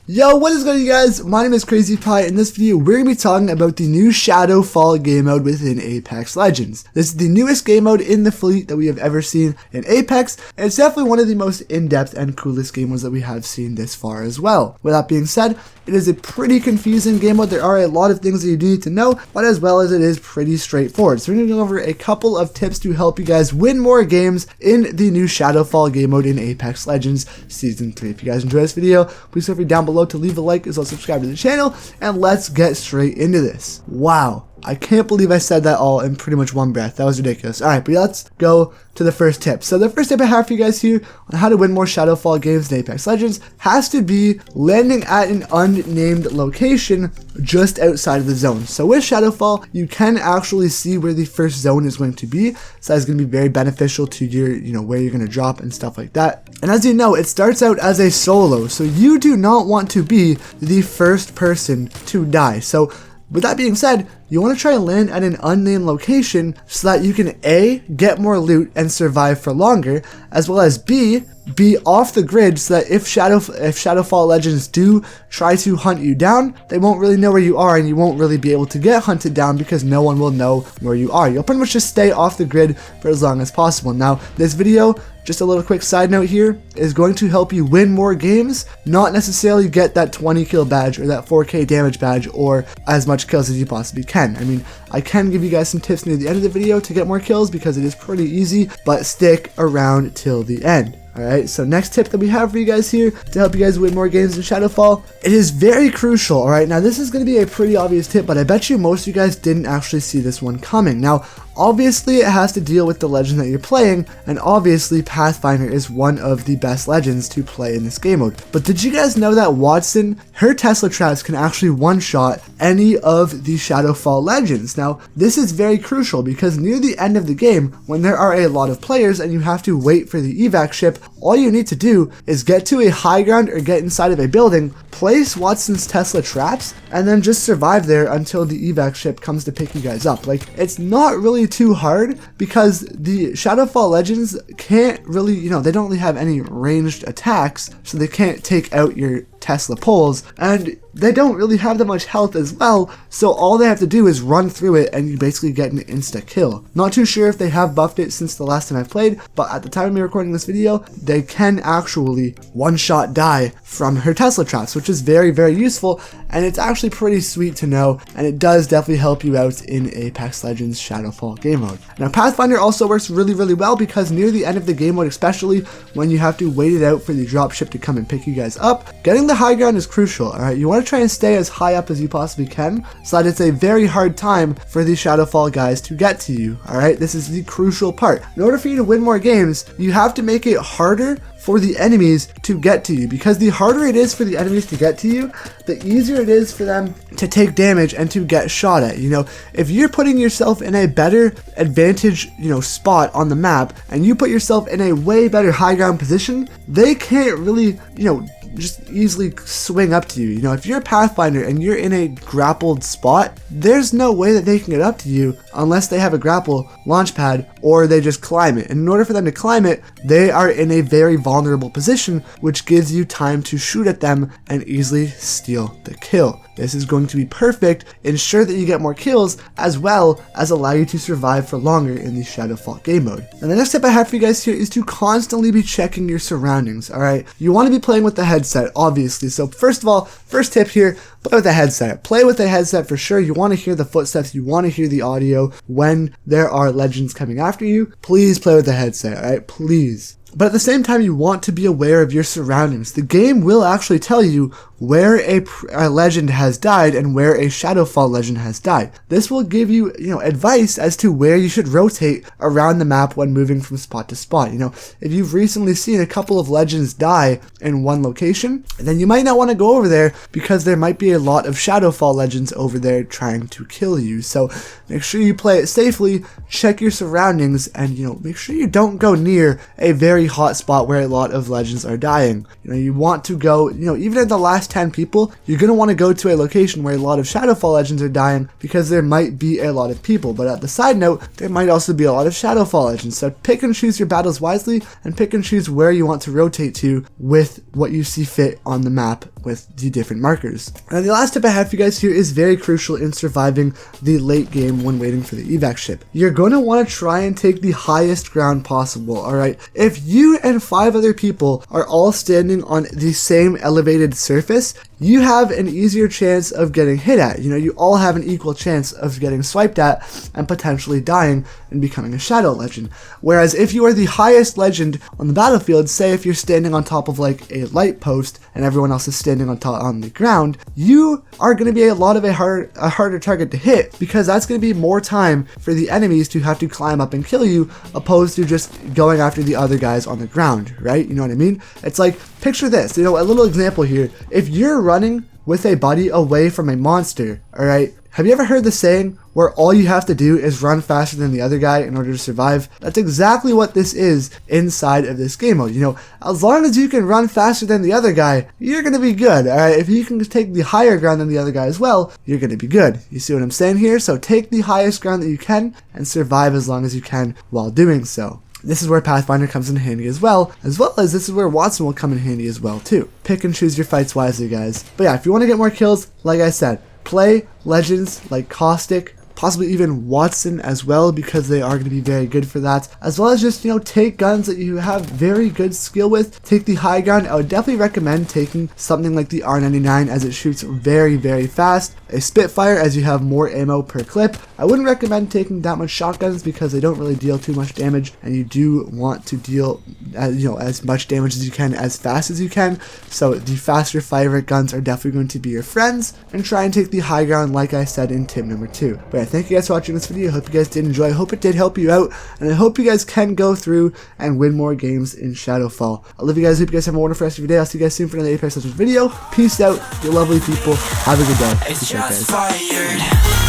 Yo, what is going on, you guys? My name is Crazy Pie. In this video, we're going to be talking about the new Shadowfall game mode within Apex Legends. This is the newest game mode in the fleet that we have ever seen in Apex, and it's definitely one of the most in-depth and coolest game modes that we have seen this far as well. With that being said, it is a pretty confusing game mode. There are a lot of things that you do need to know, but as well as it is pretty straightforward. So we're going to go over a couple of tips to help you guys win more games in the new Shadowfall game mode in Apex Legends Season 3. If you guys enjoy this video, please feel free down below to leave a like as well as subscribe to the channel, and let's get straight into this. Wow, I can't believe I said that all in pretty much one breath. That was ridiculous. Alright, but let's go to the first tip. So the first tip I have for you guys here on how to win more Shadowfall games in Apex Legends has to be landing at an unnamed location just outside of the zone. So with Shadowfall, you can actually see where the first zone is going to be. So that's going to be very beneficial to your, where you're going to drop and stuff like that. And as you know, it starts out as a solo. So you do not want to be the first person to die. So with that being said, you want to try and land at an unnamed location so that you can A, get more loot and survive for longer, as well as B, be off the grid so that if Shadowfall Legends do try to hunt you down, they won't really know where you are and you won't really be able to get hunted down because no one will know where you are. You'll pretty much just stay off the grid for as long as possible. Now, this video, just a little quick side note here, is going to help you win more games, not necessarily get that 20 kill badge or that 4k damage badge or as much kills as you possibly can. I mean, I can give you guys some tips near the end of the video to get more kills because it is pretty easy, but stick around till the end. Alright, so next tip that we have for you guys here to help you guys win more games in Shadowfall, it is very crucial. Alright, now this is going to be a pretty obvious tip, but I bet you most of you guys didn't actually see this one coming. Now, obviously it has to deal with the legend that you're playing, and obviously Pathfinder is one of the best legends to play in this game mode. But did you guys know that Watson, her Tesla traps can actually one-shot any of the Shadowfall legends? Now, this is very crucial because near the end of the game, when there are a lot of players and you have to wait for the EVAC ship, all you need to do is get to a high ground or get inside of a building, place Watson's Tesla traps, and then just survive there until the EVAC ship comes to pick you guys up. Like, it's not really too hard because the Shadowfall legends can't really, they don't really have any ranged attacks, so they can't take out your Tesla poles, and they don't really have that much health as well, so all they have to do is run through it and you basically get an insta kill. Not too sure if they have buffed it since the last time I played, but at the time of me recording this video, they can actually one-shot die from her Tesla traps, which is very, very useful, and it's actually pretty sweet to know, and it does definitely help you out in Apex Legends Shadowfall game mode. Now, Pathfinder also works really, really well because near the end of the game mode, especially when you have to wait it out for the dropship to come and pick you guys up, getting the high ground is crucial. Alright, you want to try and stay as high up as you possibly can so that it's a very hard time for the Shadowfall guys to get to you. Alright, this is the crucial part. In order for you to win more games, you have to make it harder for the enemies to get to you, because the harder it is for the enemies to get to you, the easier it is for them to take damage and to get shot at. If you're putting yourself in a better advantage, spot on the map, and you put yourself in a way better high ground position, they can't really, just easily swing up to you. If you're a Pathfinder and you're in a grappled spot, there's no way that they can get up to you unless they have a grapple launch pad or they just climb it. And in order for them to climb it, they are in a very vulnerable position, which gives you time to shoot at them and easily steal the kill. This is going to be perfect, ensure that you get more kills, as well as allow you to survive for longer in the Shadowfall game mode. And the next tip I have for you guys here is to constantly be checking your surroundings, alright? You want to be playing with the headset, obviously. So first of all, first tip here, play with a headset. Play with a headset for sure. You want to hear the footsteps, you want to hear the audio when there are legends coming after you. Please play with the headset, alright? Please. But at the same time, you want to be aware of your surroundings. The game will actually tell you where a legend has died and where a Shadowfall legend has died. This will give you, advice as to where you should rotate around the map when moving from spot to spot. If you've recently seen a couple of legends die in one location, then you might not want to go over there because there might be a lot of Shadowfall legends over there trying to kill you. So make sure you play it safely, check your surroundings, and, make sure you don't go near a very hot spot where a lot of legends are dying. You want to go, even at the last 10 people, you're going to want to go to a location where a lot of Shadowfall legends are dying because there might be a lot of people. But at the side note, there might also be a lot of Shadowfall legends. So pick and choose your battles wisely and pick and choose where you want to rotate to with what you see fit on the map with the different markers. And the last tip I have for you guys here is very crucial in surviving the late game when waiting for the evac ship. You're going to want to try and take the highest ground possible, alright? If you and 5 other people are all standing on the same elevated surface, you have an easier chance of getting hit at. You know, you all have an equal chance of getting swiped at and potentially dying and becoming a shadow legend. Whereas if you are the highest legend on the battlefield, say if you're standing on top of like a light post and everyone else is standing on the ground, you are going to be a harder target to hit, because that's going to be more time for the enemies to have to climb up and kill you, opposed to just going after the other guys on the ground, right? You know what I mean? It's like, picture this, you know, a little example here. If you're running with a buddy away from a monster, alright, have you ever heard the saying where all you have to do is run faster than the other guy in order to survive? That's exactly what this is inside of this game mode. You know, as long as you can run faster than the other guy, you're going to be good, alright? If you can take the higher ground than the other guy as well, you're going to be good. You see what I'm saying here? So take the highest ground that you can and survive as long as you can while doing so. This is where Pathfinder comes in handy as well as this is where Watson will come in handy as well too. Pick and choose your fights wisely, guys. But yeah, if you want to get more kills, like I said, play legends like Caustic, possibly even Watson as well, because they are going to be very good for that, as well as just, you know, take guns that you have very good skill with, take the high ground. I would definitely recommend taking something like the R99, as it shoots very, very fast, a Spitfire, as you have more ammo per clip. I wouldn't recommend taking that much shotguns because they don't really deal too much damage, and you do want to deal as much damage as you can as fast as you can. So the faster fire rate guns are definitely going to be your friends, and try and take the high ground like I said in tip number 2. But yeah, thank you guys for watching this video. I hope you guys did enjoy. I hope it did help you out, and I hope you guys can go through and win more games in Shadowfall. I love you guys. Hope you guys have a wonderful rest of your day. I'll see you guys soon for another Apex Legends video. Peace out, you lovely people. Have a good day. Peace out, guys.